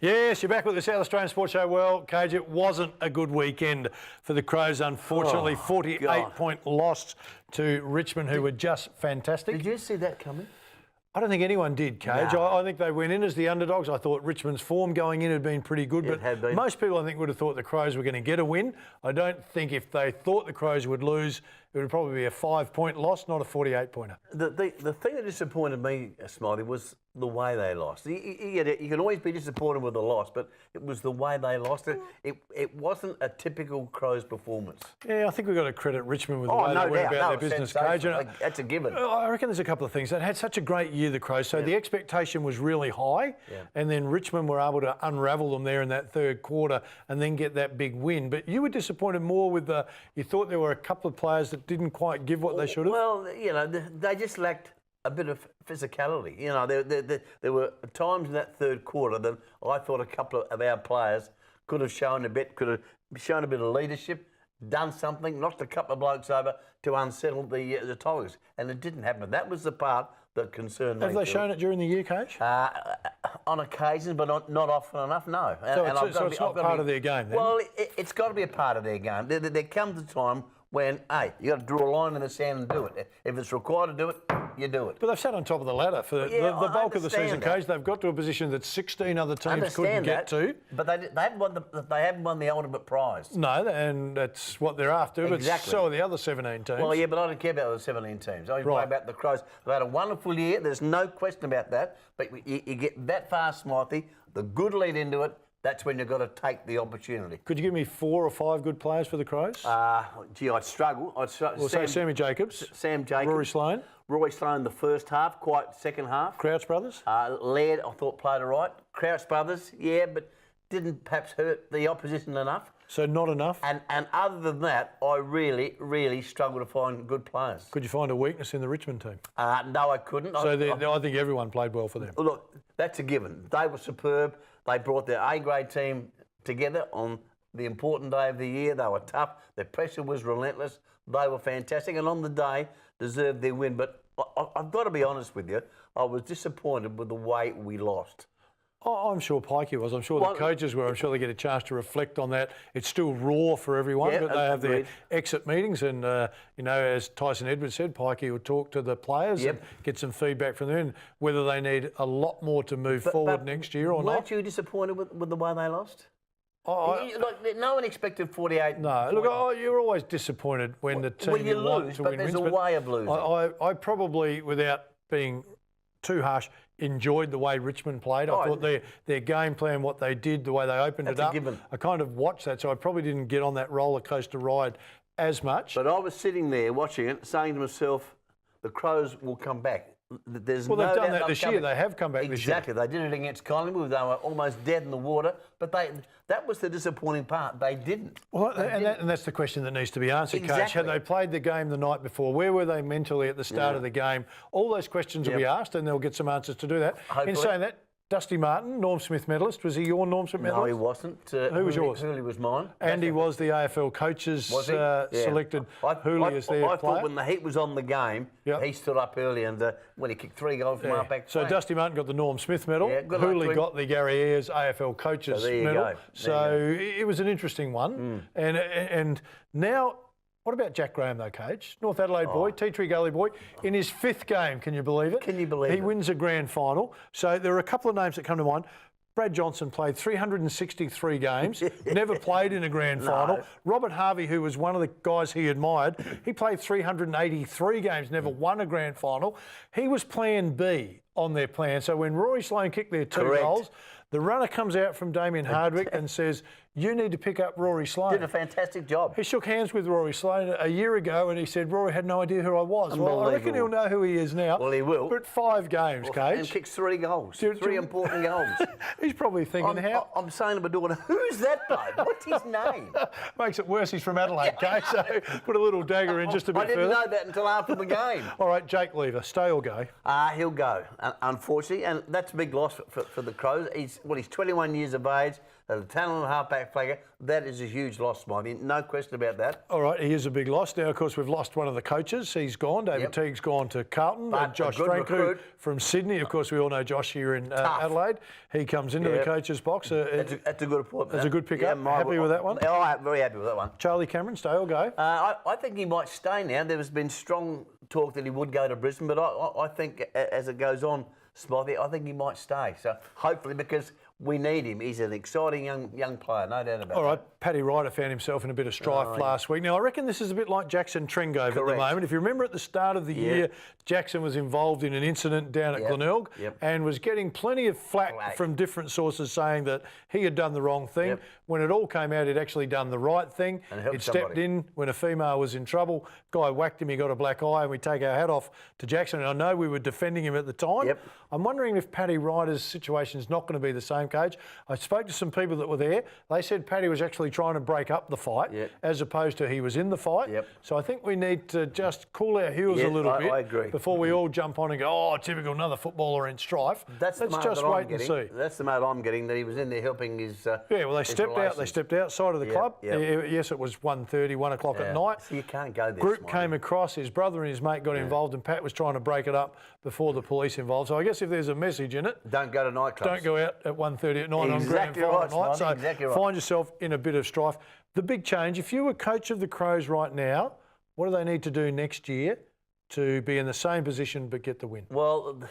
Yes, you're back with the South Australian Sports Show. Well, Cage, it wasn't a good weekend for the Crows, unfortunately. 48-point loss to Richmond, who were just fantastic. Did you see that coming? I don't think anyone did, Cage. No. I think they went in as the underdogs. I thought Richmond's form going in had been pretty good, It had been. Most people, I think, would have thought the Crows were going to get a win. I don't think if they thought the Crows would lose, it would probably be a 5-point loss, not a 48-pointer. The thing that disappointed me, Smiley, was the way they lost. You can always be disappointed with a loss, but it was the way they lost it. It wasn't a typical Crows performance. Yeah, I think we've got to credit Richmond with the way they went about their business, Cage. That's a given. I reckon there's a couple of things. They had such a great year, the Crows, so the expectation was really high, and then Richmond were able to unravel them there in that third quarter and then get that big win. But you were disappointed more with you thought there were a couple of players that didn't quite give what they should have? Well, they just lacked a bit of physicality. There were times in that third quarter that I thought a couple of our players could have shown a bit of leadership, done something, knocked a couple of blokes over to unsettle the Tigers, and it didn't happen. That was the part that concerned me. Have they shown it during the year, Coach? On occasion, but not often enough, no. So it's not part of their game, then? Well, it's got to be a part of their game. There comes a time when, hey, you got to draw a line in the sand and do it. If it's required to do it, you do it. But they've sat on top of the ladder for the bulk of the season, Coach. They've got to a position that 16 other teams couldn't get to. But they haven't won the ultimate prize. No, and that's what they're after. Exactly. But so are the other 17 teams. Well, yeah, but I don't care about the 17 teams. I worry about the Crows. They've had a wonderful year. There's no question about that. But you get that far, Smythe, the good lead into it, that's when you've got to take the opportunity. Could you give me 4 or 5 good players for the Crows? I'd struggle. Say Sammy Jacobs. Sam Jacobs. Rory Sloane. Rory Sloane the first half, quite second half. Crouch brothers. Laird, I thought, played all right. Crouch brothers, yeah, but didn't perhaps hurt the opposition enough. So not enough? And other than that, I really, really struggle to find good players. Could you find a weakness in the Richmond team? No, I couldn't. So I think everyone played well for them. Look, that's a given. They were superb. They brought their A-grade team together on the important day of the year. They were tough. Their pressure was relentless. They were fantastic. And on the day, deserved their win. But I've got to be honest with you, I was disappointed with the way we lost. Oh, I'm sure Pikey was. I'm sure the coaches were. I'm sure they get a chance to reflect on that. It's still raw for everyone, but they have their exit meetings. And, as Tyson Edwards said, Pikey will talk to the players and get some feedback from them, and whether they need a lot more to move forward next year or not. Weren't you disappointed with the way they lost? No one expected 48. No, look, you're always disappointed when the team you want to win wins. There's a way of losing. I probably, without being too harsh, enjoyed the way Richmond played. I thought their game plan, what they did, the way they opened it up. I kind of watched that, so I probably didn't get on that roller coaster ride as much. But I was sitting there watching it, saying to myself, the Crows will come back. They've done that this year. They have come back this year. Exactly. They did it against Collingwood. They were almost dead in the water. But that was the disappointing part. They didn't. Well, and that's the question that needs to be answered, Coach. Had they played the game the night before? Where were they mentally at the start of the game? All those questions will be asked, and they'll get some answers to do that. Hopefully. In saying that, Dusty Martin, Norm Smith medalist. Was he your Norm Smith medalist? No, he wasn't. Who was yours? Hooley was mine. And he was the AFL coaches selected Hooley as their player. I thought when the heat was on the game, he stood up early and when he kicked 3 goals from half-back. So Dusty Martin got the Norm Smith medal. Hooley got the Gary Ayres AFL coaches medal. So it was an interesting one. And now... What about Jack Graham, though, Cage? North Adelaide boy, Tea Tree Gully boy. In his 5th game, can you believe it? Can you believe it? He wins a grand final. So there are a couple of names that come to mind. Brad Johnson played 363 games, never played in a grand final. Robert Harvey, who was one of the guys he admired, he played 383 games, never won a grand final. He was plan B on their plan. So when Rory Sloane kicked their 2 goals, the runner comes out from Damien Hardwick and says, you need to pick up Rory Sloane. Did a fantastic job. He shook hands with Rory Sloane a year ago and he said, Rory had no idea who I was. Well, I reckon he'll know who he is now. Well, he will. But 5 games, Cage. And kicks 3 goals. 3 important goals. He's probably thinking, I'm saying to my daughter, who's that bloke? What's his name? Makes it worse, he's from Adelaide, Cage, so put a little dagger in just a bit further. I didn't know that until after the game. All right, Jake Lever, stay or go? He'll go, unfortunately, and that's a big loss for the Crows. He's 21 years of age, a talented halfback Flagger. That is a huge loss, Smiley. No question about that. All right, he is a big loss. Now, of course, we've lost one of the coaches. He's gone. David Teague's gone to Carlton. But Josh a good Franco recruit. from Sydney. Of course, we all know Josh here in Adelaide. He comes into the coach's box. That's a good appointment. That's a good pickup. Happy with that one? Oh, I'm very happy with that one. Charlie Cameron, stay or go? I think he might stay now. There's been strong talk that he would go to Brisbane, but I think as it goes on, Smiley, I think he might stay. So hopefully, because we need him. He's an exciting young player, no doubt about it. All right, Paddy Ryder found himself in a bit of strife last week. Now, I reckon this is a bit like Jackson Trengove at the moment. If you remember at the start of the year, Jackson was involved in an incident down at Glenelg and was getting plenty of flack from different sources saying that he had done the wrong thing. When it all came out, he'd actually done the right thing. He'd stepped in when a female was in trouble. Guy whacked him, he got a black eye, and we take our hat off to Jackson. And I know we were defending him at the time. I'm wondering if Paddy Ryder's situation is not going to be the same, Cage. I spoke to some people that were there. They said Paddy was actually trying to break up the fight as opposed to he was in the fight. So I think we need to just cool our heels a little bit I agree. before we all jump on and go, oh, typical another footballer in strife. Let's just wait and see. That's the mate I'm getting, that he was in there helping his well, they stepped out. They stepped outside of the club. Yes, it was 1:30, 1 o'clock at night. So you can't go there. Group came across. His brother and his mate got involved, and Pat was trying to break it up before the police involved. So I guess if there's a message in it, don't go to nightclubs. Don't go out at 1:30 at night on grand final night. So find yourself in a bit of strife. The big change, if you were coach of the Crows right now, what do they need to do next year to be in the same position but get the win? Well,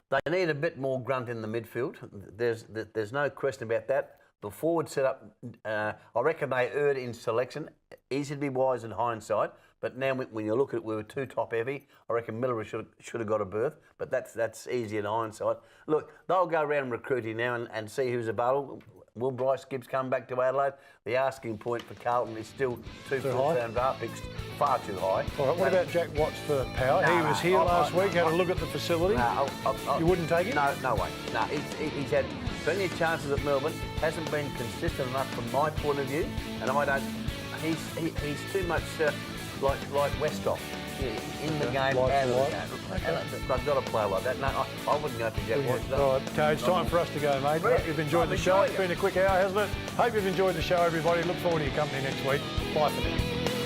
they need a bit more grunt in the midfield. There's no question about that. The forward setup, I reckon they erred in selection. Easy to be wise in hindsight, but now when you look at it, we were too top heavy. I reckon Miller should have got a berth, but that's easy in hindsight. Look, they'll go around recruiting now and see who's available. Will Bryce Gibbs come back to Adelaide? The asking point for Carlton is still two full-time draft picks, far too high. All right, what about Jack Watts for power? He was here last week, had a look at the facility. You wouldn't take him? No way. No, he's had plenty of chances at Melbourne, hasn't been consistent enough from my point of view, and I don't. He's too much like Westcott. In the game, out of the game. They've got to play like that. No, I wouldn't go for Jack Watts. All right, Cage, time for us to go, mate. Hope you've enjoyed the show. It's been a quick hour, hasn't it? Hope you've enjoyed the show, everybody. Look forward to your company next week. Bye for now.